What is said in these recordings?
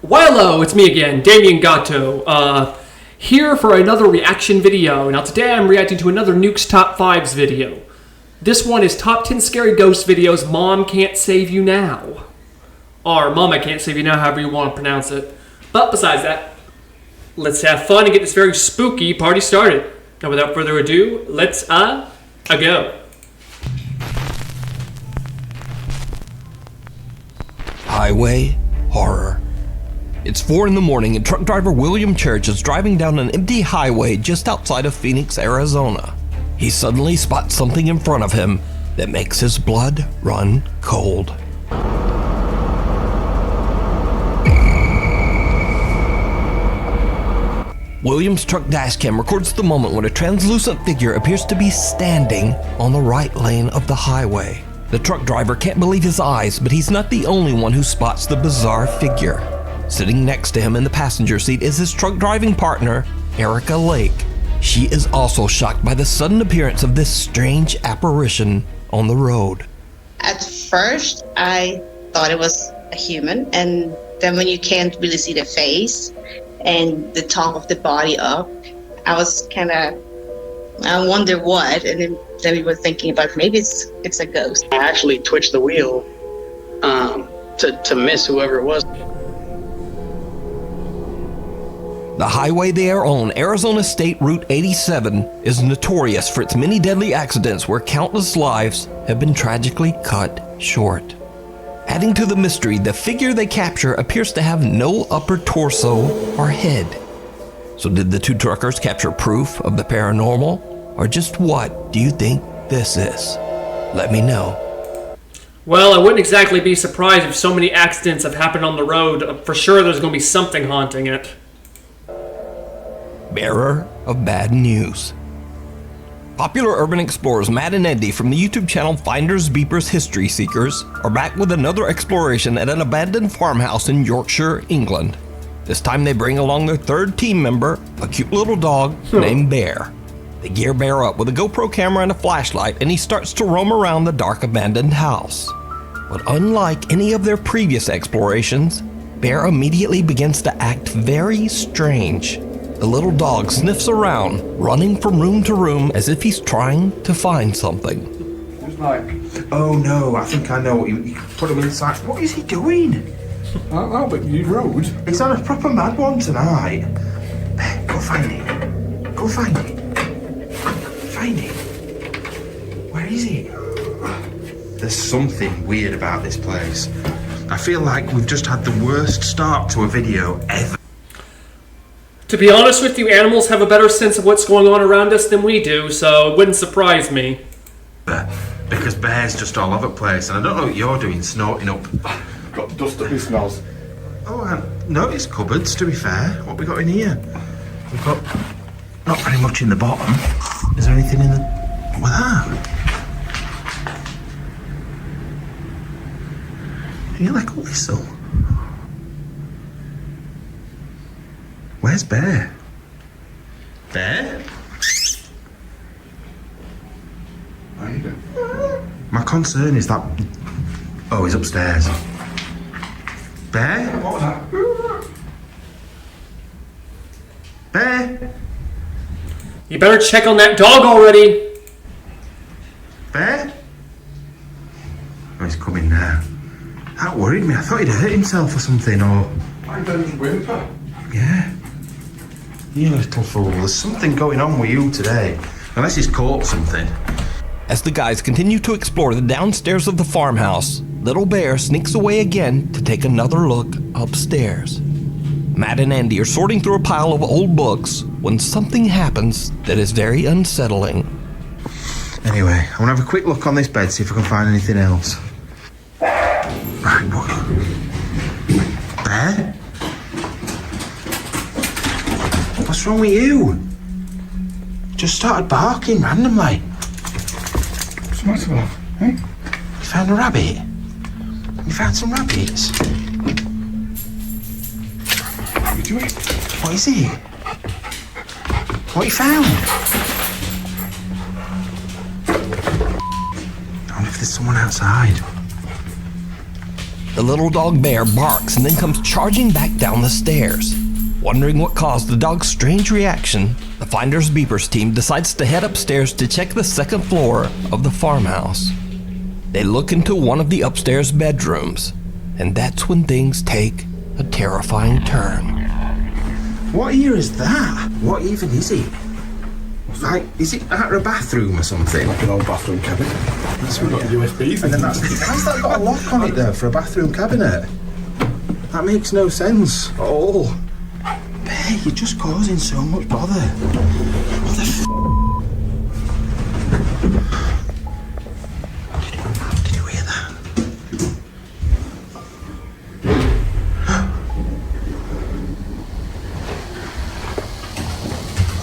Hello, it's me again, Damien Gatto, here for another reaction video. Now today I'm reacting to another Nuke's Top 5s video. This one is Top 10 Scary Ghost Videos Mom Can't Save You Now. Or Mama Can't Save You Now, however you want to pronounce it. But besides that, let's have fun and get this very spooky party started. Now without further ado, let's, go. Highway horror. It's 4 in the morning and truck driver William Church is driving down an empty highway just outside of Phoenix, Arizona. He suddenly spots something in front of him that makes his blood run cold. William's truck dashcam records the moment when a translucent figure appears to be standing on the right lane of the highway. The truck driver can't believe his eyes, but he's not the only one who spots the bizarre figure. Sitting next to him in the passenger seat is his truck driving partner, Erica Lake. She is also shocked by the sudden appearance of this strange apparition on the road. At first, I thought it was a human, and then when you can't really see the face and the top of the body up, I was kind of, I wonder what, and then we were thinking about maybe it's a ghost. I actually twitched the wheel to miss whoever it was. The highway they are on, Arizona State Route 87, is notorious for its many deadly accidents where countless lives have been tragically cut short. Adding to the mystery, the figure they capture appears to have no upper torso or head. So did the two truckers capture proof of the paranormal? Or just what do you think this is? Let me know. Well, I wouldn't exactly be surprised if so many accidents have happened on the road. For sure there's going to be something haunting it. Bearer of bad news. Popular urban explorers Matt and Andy from the YouTube channel Finders Beepers History Seekers are back with another exploration at an abandoned farmhouse in Yorkshire, England. This time they bring along their third team member, a cute little dog named Bear. They gear Bear up with a GoPro camera and a flashlight, and he starts to roam around the dark abandoned house. But unlike any of their previous explorations, Bear immediately begins to act very strange. The little dog sniffs around, running from room to room as if he's trying to find something. It's like, oh no, I think I know what you put him inside. What is he doing? I don't know, but you rode. He's on a proper mad one tonight. Go find it. Go find it. Find it. Where is he? There's something weird about this place. I feel like we've just had the worst start to a video ever. To be honest with you, animals have a better sense of what's going on around us than we do, so it wouldn't surprise me. Because Bear's just all over the place, and I don't know what you're doing, snorting up. Got dust up his smells. Oh, I noticed cupboards, to be fair. What we got in here? We've got not very much in the bottom. Is there anything in the... What's that? Do you like a whistle? Where's Bear? Bear? How you doing? My concern is that... Oh, he's upstairs. Bear? What was that? Bear? You better check on that dog already. Bear? Oh, he's coming now. That worried me. I thought he'd hurt himself or something, or... I don't whimper. Yeah. You little fool. There's something going on with you today. Unless he's caught something. As the guys continue to explore the downstairs of the farmhouse, little Bear sneaks away again to take another look upstairs. Matt and Andy are sorting through a pile of old books when something happens that is very unsettling. Anyway, I want to have a quick look on this bed, see if I can find anything else. Right, what? Bear? What's wrong with you? Just started barking randomly. What's the matter with that? Hey? You found a rabbit? You found some rabbits? What are you doing? What is it? What you found? I wonder if there's someone outside. The little dog Bear barks and then comes charging back down the stairs. Wondering what caused the dog's strange reaction, the Finders Beepers team decides to head upstairs to check the second floor of the farmhouse. They look into one of the upstairs bedrooms, and that's when things take a terrifying turn. What ear is that? What even is it? Like, is it out of a bathroom or something? Like an old bathroom cabinet. That's We've got a USB thing. And then how's that got a lock on it though for a bathroom cabinet? That makes no sense at all. Bear, you're just causing so much bother. What the f***? Did you hear that?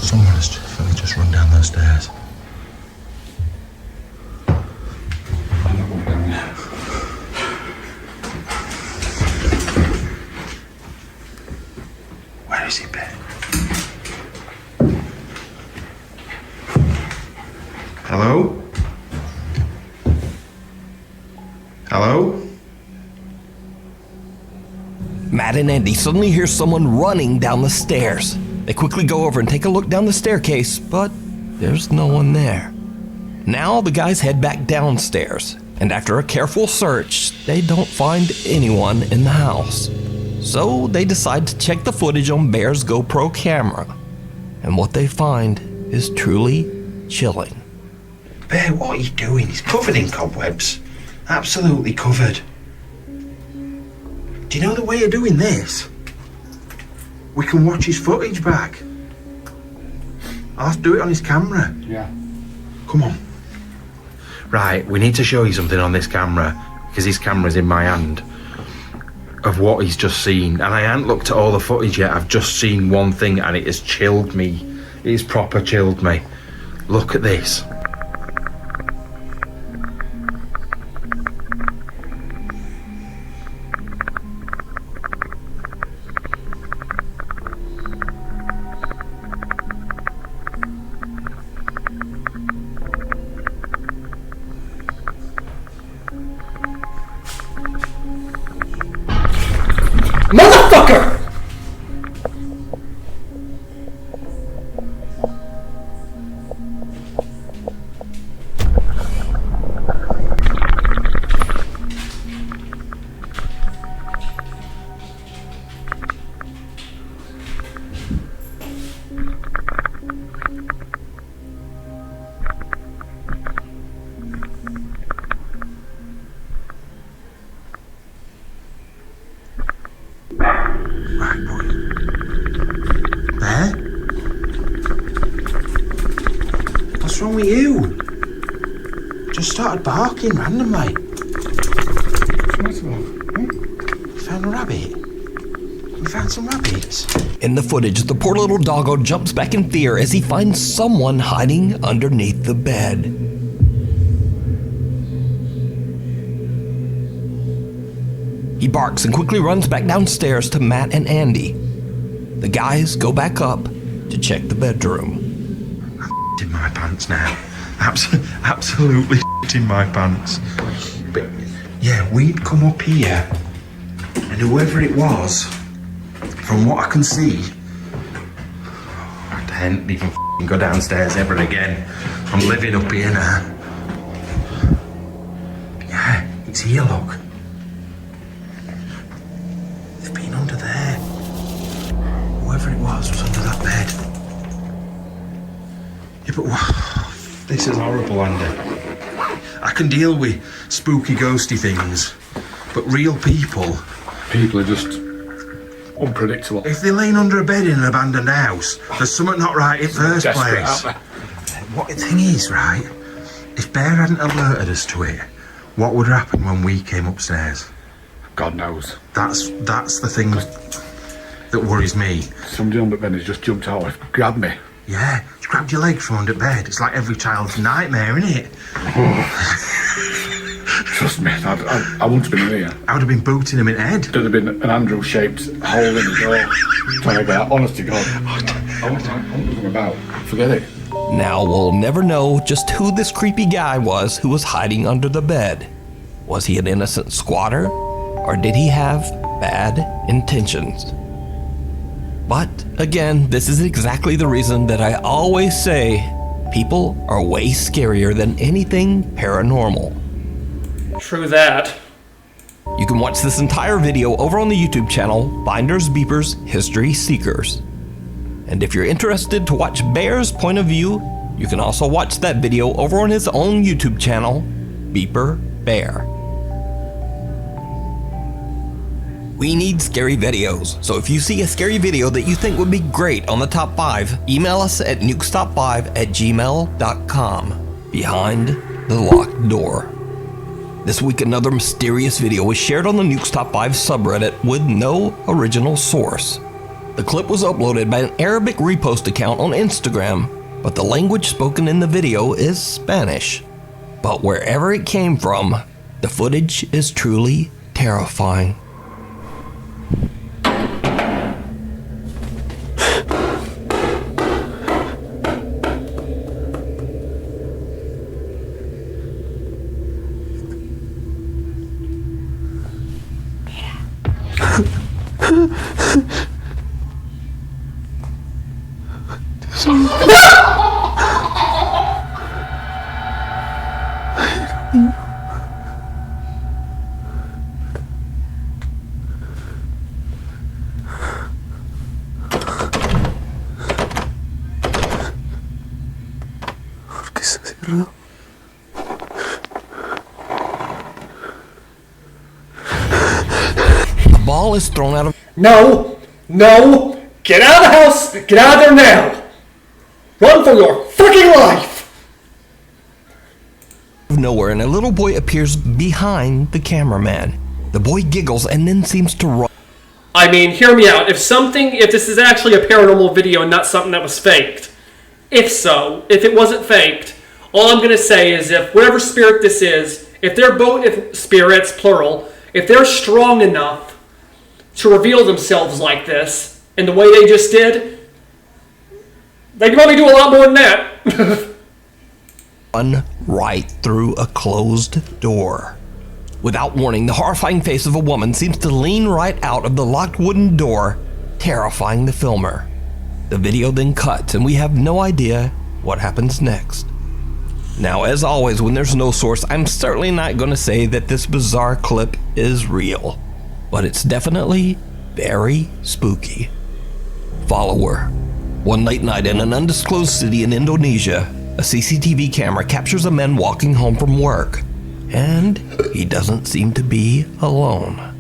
Someone has definitely just run down those stairs. I'm not going down there. Where is he, Ben? Hello? Hello? Matt and Andy suddenly hear someone running down the stairs. They quickly go over and take a look down the staircase, but there's no one there. Now the guys head back downstairs, and after a careful search, they don't find anyone in the house. So they decide to check the footage on Bear's GoPro camera, and what they find is truly chilling. Bear, what are you doing? He's covered in cobwebs. Absolutely covered. Do you know the way of doing this? We can watch his footage back. I'll have to do it on his camera. Yeah. Come on. Right, we need to show you something on this camera, because his camera's in my hand, of what he's just seen. And I haven't looked at all the footage yet. I've just seen one thing and it has chilled me. It has proper chilled me. Look at this. Motherfucker! Right, boy. Bear? What's wrong with you? Just started barking randomly. What's the matter, love? You found a rabbit? You found some rabbits? In the footage, the poor little doggo jumps back in fear as he finds someone hiding underneath the bed. He barks and quickly runs back downstairs to Matt and Andy. The guys go back up to check the bedroom. In my pants now. Absolutely in my pants. But yeah, we'd come up here, and whoever it was, from what I can see, I daren't even go downstairs ever again. I'm living up here now. Yeah, it's here, look. They've been under there. Whoever it was under that bed. Yeah, but this is horrible, Andy. I can deal with spooky, ghosty things, but real people, People are just unpredictable. if they're laying under a bed in an abandoned house, there's something not right in first Desperate, place. aren't What the thing is, right? If Bear hadn't alerted us to it, what would happen when we came upstairs? they? God knows. That's the thing that worries me. Somebody under bed has just jumped out and grabbed me. Yeah, you grabbed your leg from under bed. It's like every child's nightmare, isn't it? Trust me, I wouldn't have been in here. I would have been booting him in the head. There'd have been an Andrew-shaped hole in the door. Trying to get out. Honest to God. I wasn't looking about. Forget it. Now we'll never know just who this creepy guy was who was hiding under the bed. Was he an innocent squatter? or did he have bad intentions? But again, this is exactly the reason that I always say people are way scarier than anything paranormal. True that. You can watch this entire video over on the YouTube channel, Finders Beepers History Seekers. And if you're interested to watch Bear's point of view, you can also watch that video over on his own YouTube channel, Beeper Bear. We need scary videos, so if you see a scary video that you think would be great on the top 5, email us at nukestop5@gmail.com. Behind the locked door. This week another mysterious video was shared on the Nukes Top 5 subreddit with no original source. The clip was uploaded by an Arabic repost account on Instagram, but the language spoken in the video is Spanish. But wherever it came from, the footage is truly terrifying. A ball is thrown out of No! No! Get out of the house! Get out of there now! Run for your freaking life! nowhere and a little boy appears behind the cameraman. The boy giggles and then seems to run. I mean, hear me out. If this is actually a paranormal video and not something that was faked, if it wasn't faked, all I'm going to say is if whatever spirit this is, if spirits, plural, if they're strong enough to reveal themselves like this, and the way they just did, they can probably do a lot more than that. Run right through a closed door. Without warning, the horrifying face of a woman seems to lean right out of the locked wooden door, terrifying the filmer. The video then cuts and we have no idea what happens next. Now, as always, when there's no source, I'm certainly not going to say that this bizarre clip is real, but it's definitely very spooky. Follower. One late night in an undisclosed city in Indonesia, a CCTV camera captures a man walking home from work, and he doesn't seem to be alone.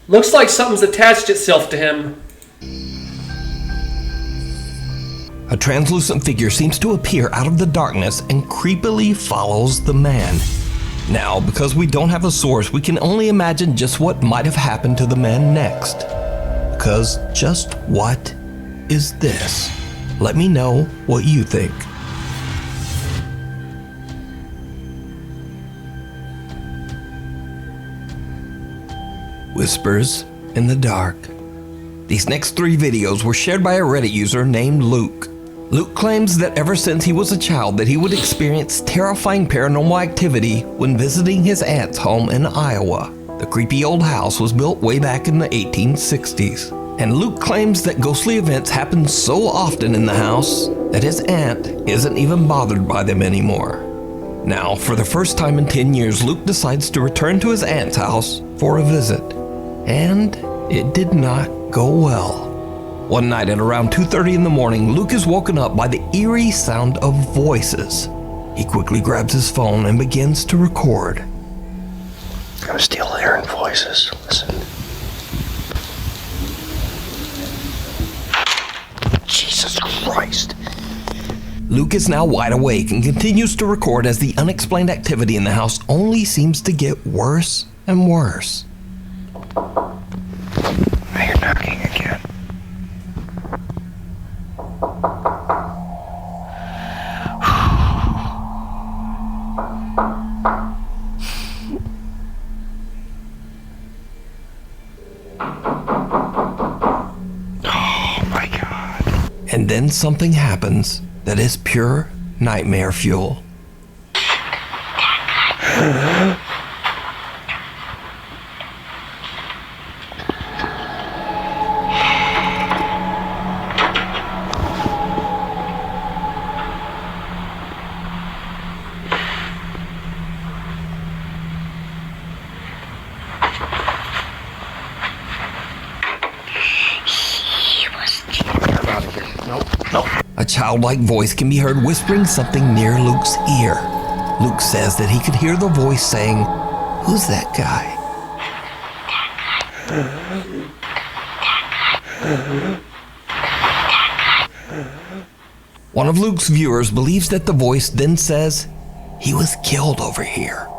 Looks like something's attached itself to him. A translucent figure seems to appear out of the darkness and creepily follows the man. Now, because we don't have a source, we can only imagine just what might have happened to the man next. Because just what is this? Let me know what you think. Whispers in the dark. These next 3 videos were shared by a Reddit user named Luke. Luke claims that ever since he was a child that he would experience terrifying paranormal activity when visiting his aunt's home in Iowa. The creepy old house was built way back in the 1860s. And Luke claims that ghostly events happen so often in the house that his aunt isn't even bothered by them anymore. Now, for the first time in 10 years, Luke decides to return to his aunt's house for a visit. And it did not go well. One night at around 2:30 in the morning, Luke is woken up by the eerie sound of voices. He quickly grabs his phone and begins to record. I'm still hearing voices. Listen. Jesus Christ. Luke is now wide awake and continues to record as the unexplained activity in the house only seems to get worse and worse. I hear knocking again. And then something happens that is pure nightmare fuel. A childlike voice can be heard whispering something near Luke's ear. Luke says that he could hear the voice saying, "Who's that guy?" One of Luke's viewers believes that the voice then says, "He was killed over here."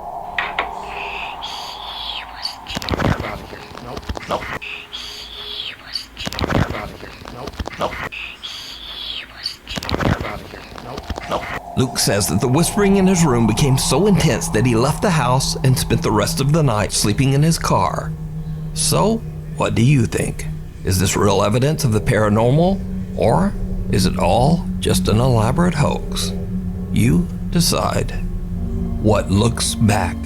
Luke says that the whispering in his room became so intense that he left the house and spent the rest of the night sleeping in his car. So, what do you think? Is this real evidence of the paranormal, or is it all just an elaborate hoax? You decide. What looks back?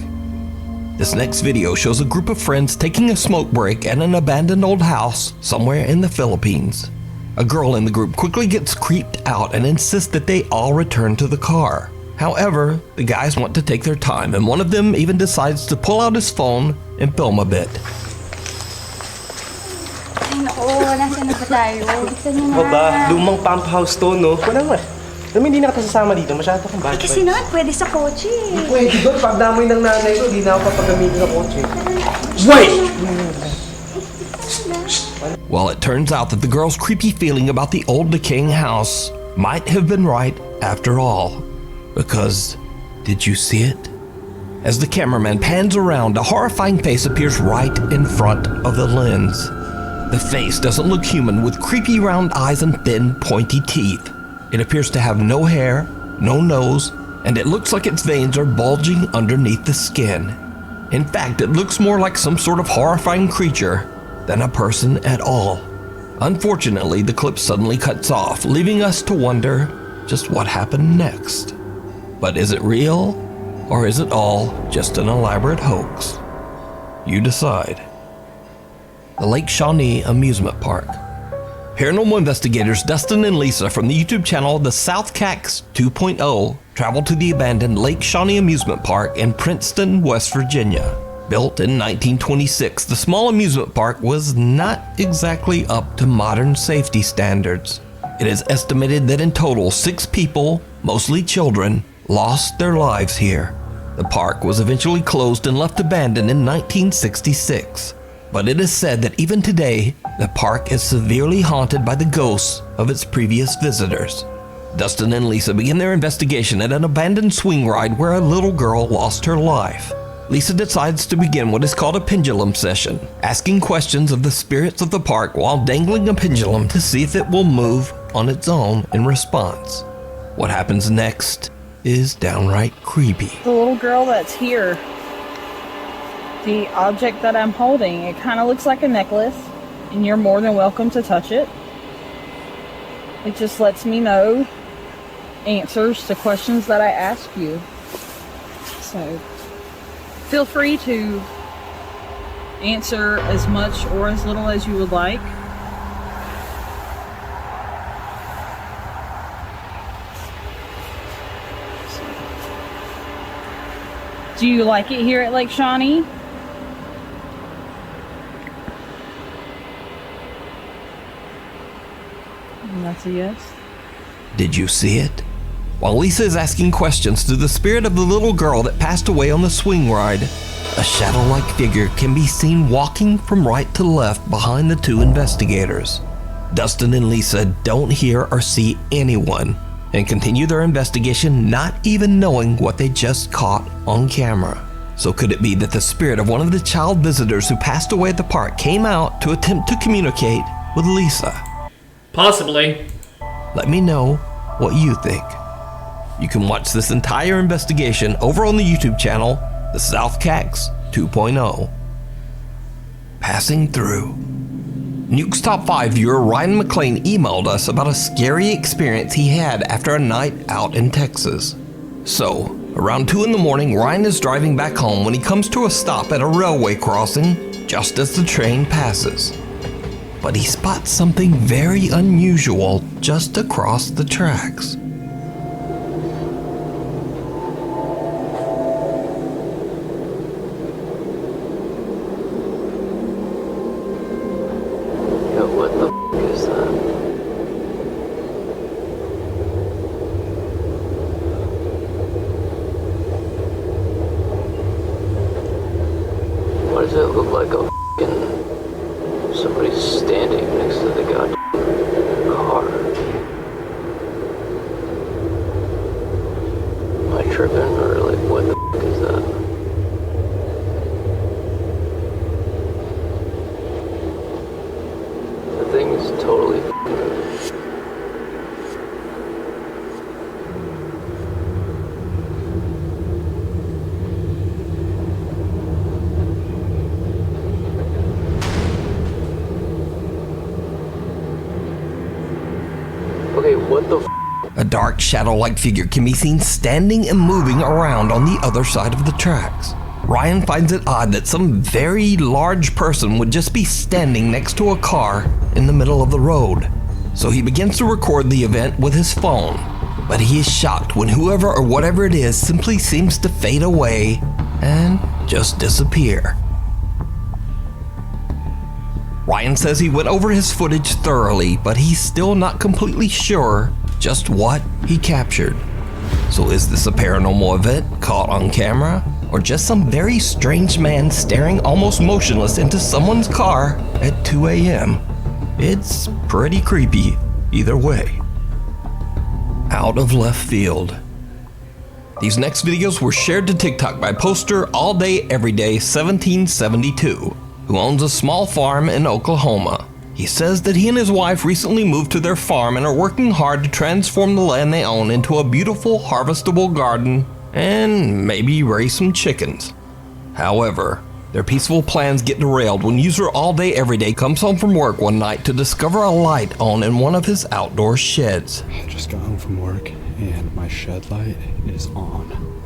This next video shows a group of friends taking a smoke break at an abandoned old house somewhere in the Philippines. A girl in the group quickly gets creeped out and insists that they all return to the car. However, the guys want to take their time, and one of them even decides to pull out his phone and film a bit. Oo, nasa na ba tayo? Gusto niyo na. Ba, lumang pump house to, no? Wala nga. Alam mo, hindi na kita sasama dito. Masyado kang bad. Kasi naman, pwede sa kotse. Pwede doon. Pag damoy ng nanay ko, hindi na ako papagamitin ng kotse. Well, it turns out that the girl's creepy feeling about the old decaying house might have been right after all. Because, did you see it? As the cameraman pans around, a horrifying face appears right in front of the lens. The face doesn't look human, with creepy round eyes and thin, pointy teeth. It appears to have no hair, no nose, and it looks like its veins are bulging underneath the skin. In fact, it looks more like some sort of horrifying creature than a person at all. Unfortunately, the clip suddenly cuts off, leaving us to wonder just what happened next. But is it real, or is it all just an elaborate hoax? You decide. The Lake Shawnee Amusement Park. Paranormal investigators Dustin and Lisa from the YouTube channel The South Cax 2.0 traveled to the abandoned Lake Shawnee Amusement Park in Princeton, West Virginia. Built in 1926, the small amusement park was not exactly up to modern safety standards. It is estimated that in total 6 people, mostly children, lost their lives here. The park was eventually closed and left abandoned in 1966. But it is said that even today, the park is severely haunted by the ghosts of its previous visitors. Dustin and Lisa begin their investigation at an abandoned swing ride where a little girl lost her life. Lisa decides to begin what is called a pendulum session, asking questions of the spirits of the park while dangling a pendulum to see if it will move on its own in response. What happens next is downright creepy. The little girl that's here, the object that I'm holding, it kind of looks like a necklace, and you're more than welcome to touch it. It just lets me know answers to questions that I ask you. So feel free to answer as much or as little as you would like. Do you like it here at Lake Shawnee? And that's a yes. Did you see it? While Lisa is asking questions to the spirit of the little girl that passed away on the swing ride, a shadow-like figure can be seen walking from right to left behind the 2 investigators. Dustin and Lisa don't hear or see anyone and continue their investigation, not even knowing what they just caught on camera. So could it be that the spirit of one of the child visitors who passed away at the park came out to attempt to communicate with Lisa? Possibly. Let me know what you think. You can watch this entire investigation over on the YouTube channel, The South Cax 2.0. Passing through. Nuke's Top 5 viewer Ryan McLean emailed us about a scary experience he had after a night out in Texas. So, around 2 in the morning, Ryan is driving back home when he comes to a stop at a railway crossing just as the train passes. But he spots something very unusual just across the tracks. Why does it look like a f***ing somebody's standing next to the goddamn car? Am I tripping or like what the f*** is that? The thing is totally f***ing. Okay, what the f***? A dark shadow-like figure can be seen standing and moving around on the other side of the tracks. Ryan finds it odd that some very large person would just be standing next to a car in the middle of the road. So he begins to record the event with his phone. But he is shocked when whoever or whatever it is simply seems to fade away and just disappear. Ryan says he went over his footage thoroughly, but he's still not completely sure just what he captured. So is this a paranormal event caught on camera, or just some very strange man staring almost motionless into someone's car at 2 a.m.? It's pretty creepy either way. Out of left field. These next videos were shared to TikTok by poster All Day Everyday 1772. Who owns a small farm in Oklahoma. He says that he and his wife recently moved to their farm and are working hard to transform the land they own into a beautiful harvestable garden and maybe raise some chickens. However, their peaceful plans get derailed when user All Day Everyday comes home from work one night to discover a light on in one of his outdoor sheds. I just got home from work and my shed light is on.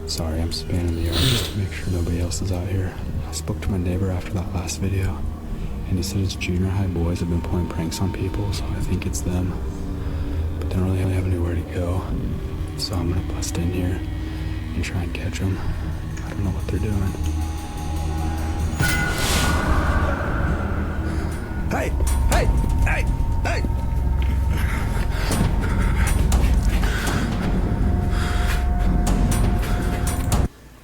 Sorry, I'm spanning the yard just to make sure nobody else is out here. I spoke to my neighbor after that last video, and he said his junior high boys have been playing pranks on people, so I think it's them. But they don't really have anywhere to go, so I'm gonna bust in here and try and catch them. I don't know what they're doing. Hey, hey, hey, hey!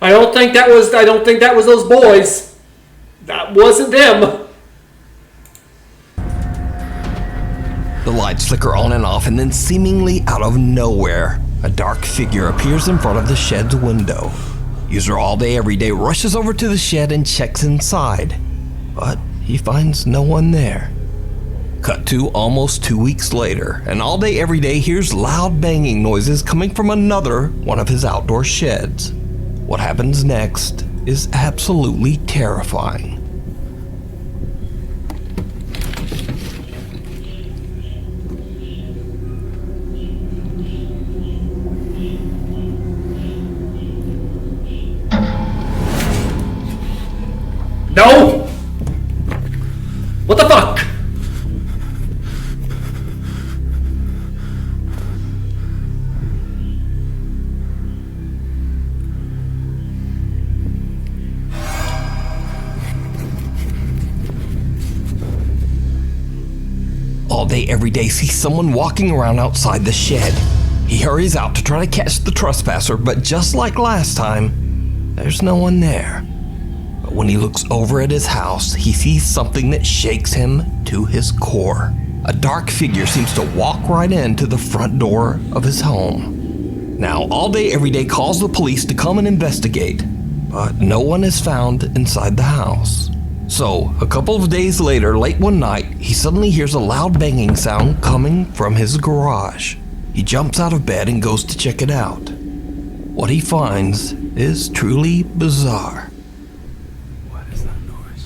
I don't think that was those boys. That wasn't them. The lights flicker on and off, and then seemingly out of nowhere, a dark figure appears in front of the shed's window. User All Day Everyday rushes over to the shed and checks inside, but he finds no one there. Cut to almost 2 weeks later, and All Day Everyday hears loud banging noises coming from another one of his outdoor sheds. What happens next is absolutely terrifying. No! What the fuck? All Day Everyday sees someone walking around outside the shed. He hurries out to try to catch the trespasser, but just like last time, there's no one there. But when he looks over at his house, he sees something that shakes him to his core. A dark figure seems to walk right into the front door of his home. Now, All Day Everyday calls the police to come and investigate, but no one is found inside the house. So, a couple of days later, late one night, he suddenly hears a loud banging sound coming from his garage. He jumps out of bed and goes to check it out. What he finds is truly bizarre. What is that noise?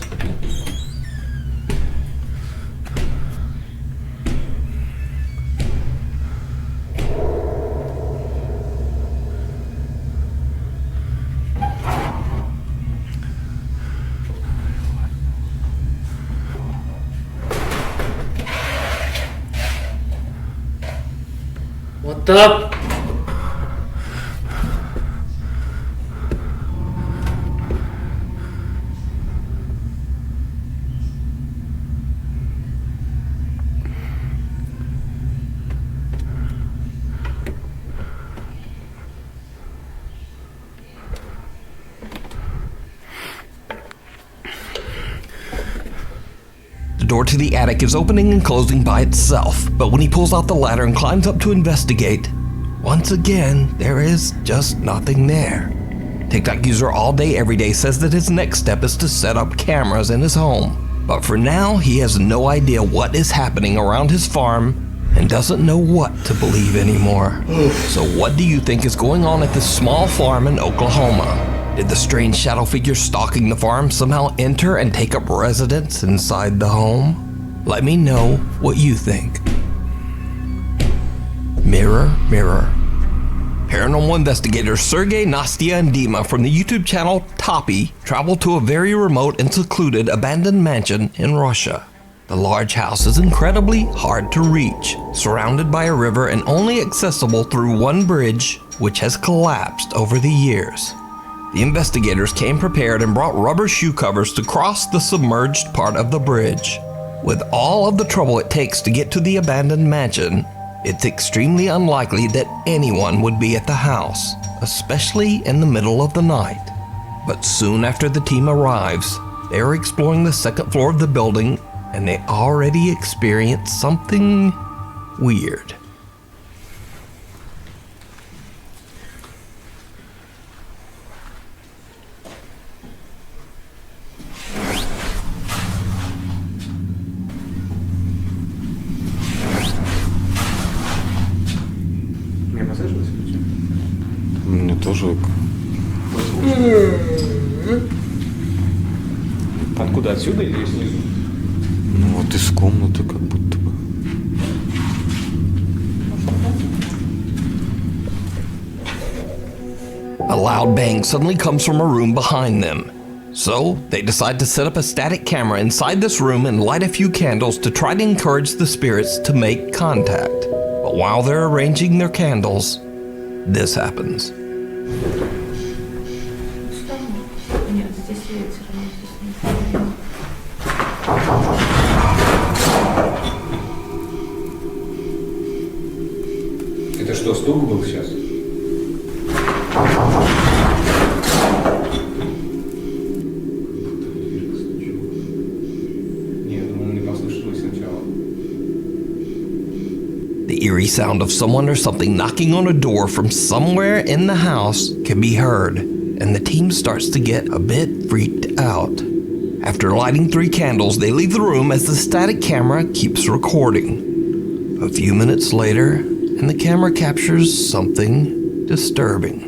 What the? The door to the attic is opening and closing by itself, but when he pulls out the ladder and climbs up to investigate, once again, there is just nothing there. TikTok user all day every day says that his next step is to set up cameras in his home, but for now he has no idea what is happening around his farm and doesn't know what to believe anymore. So what do you think is going on at this small farm in Oklahoma? Did the strange shadow figure stalking the farm somehow enter and take up residence inside the home? Let me know what you think. Mirror, mirror. Paranormal investigators Sergey, Nastya, and Dima from the YouTube channel Toppy traveled to a very remote and secluded abandoned mansion in Russia. The large house is incredibly hard to reach, surrounded by a river and only accessible through one bridge, which has collapsed over the years. The investigators came prepared and brought rubber shoe covers to cross the submerged part of the bridge. With all of the trouble it takes to get to the abandoned mansion, it's extremely unlikely that anyone would be at the house, especially in the middle of the night. But soon after the team arrives, they are exploring the second floor of the building and they already experience something weird. Мне тоже... Откуда, отсюда или снизу? Ну вот из комнаты как будто бы. A loud bang suddenly comes from a room behind them. So, they decide to set up a static camera inside this room and light a few candles to try to encourage the spirits to make contact. But while they're arranging their candles, this happens. Это что, стук был сейчас? The eerie sound of someone or something knocking on a door from somewhere in the house can be heard, and the team starts to get a bit freaked out. After lighting 3 candles, they leave the room as the static camera keeps recording. A few minutes later, and the camera captures something disturbing.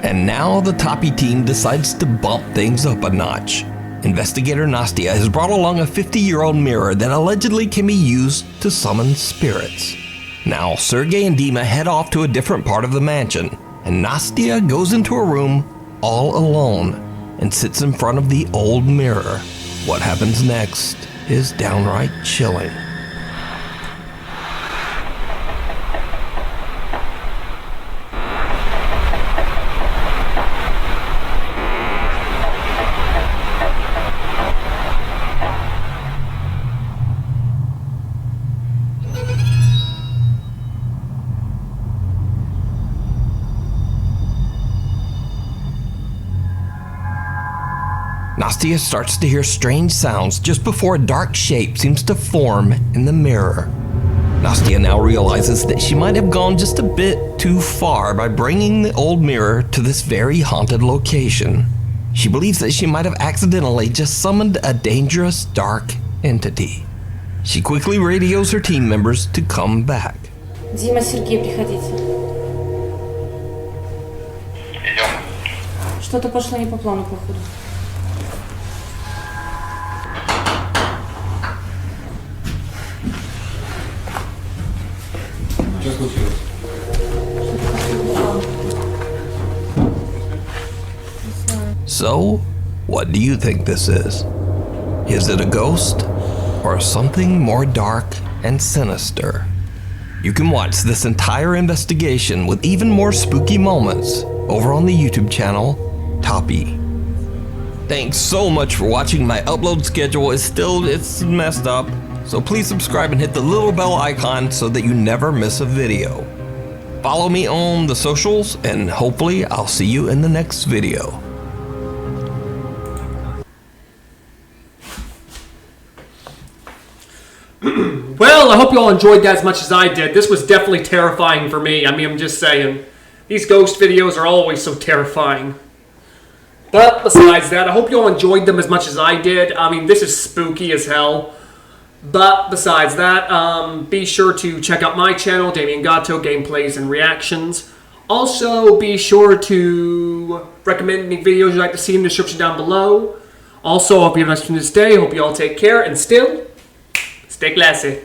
And now the Toppy team decides to bump things up a notch. Investigator Nastya has brought along a 50-year-old mirror that allegedly can be used to summon spirits. Now, Sergey and Dima head off to a different part of the mansion, and Nastya goes into a room all alone and sits in front of the old mirror. What happens next is downright chilling. Nastya starts to hear strange sounds just before a dark shape seems to form in the mirror. Nastya now realizes that she might have gone just a bit too far by bringing the old mirror to this very haunted location. She believes that she might have accidentally just summoned a dangerous dark entity. She quickly radios her team members to come back. Дима, Сергей, приходите. Что-то пошло не по плану, походу. Что случилось? So, what do you think this is? Is it a ghost? or something more dark and sinister? You can watch this entire investigation with even more spooky moments over on the YouTube channel, Toppy. Thanks so much for watching. My upload schedule is it's messed up, so please subscribe and hit the little bell icon so that you never miss a video. Follow me on the socials, and hopefully I'll see you in the next video. Well, I hope you all enjoyed that as much as I did. This was definitely terrifying for me. I mean, I'm just saying. These ghost videos are always so terrifying. But besides that, I hope you all enjoyed them as much as I did. I mean, this is spooky as hell. But besides that, be sure to check out my channel, Damien Gatto, Gameplays and Reactions. Also, be sure to recommend any videos you'd like to see in the description down below. Also, I hope you have a nice day. Hope you all take care, and still, stay classy.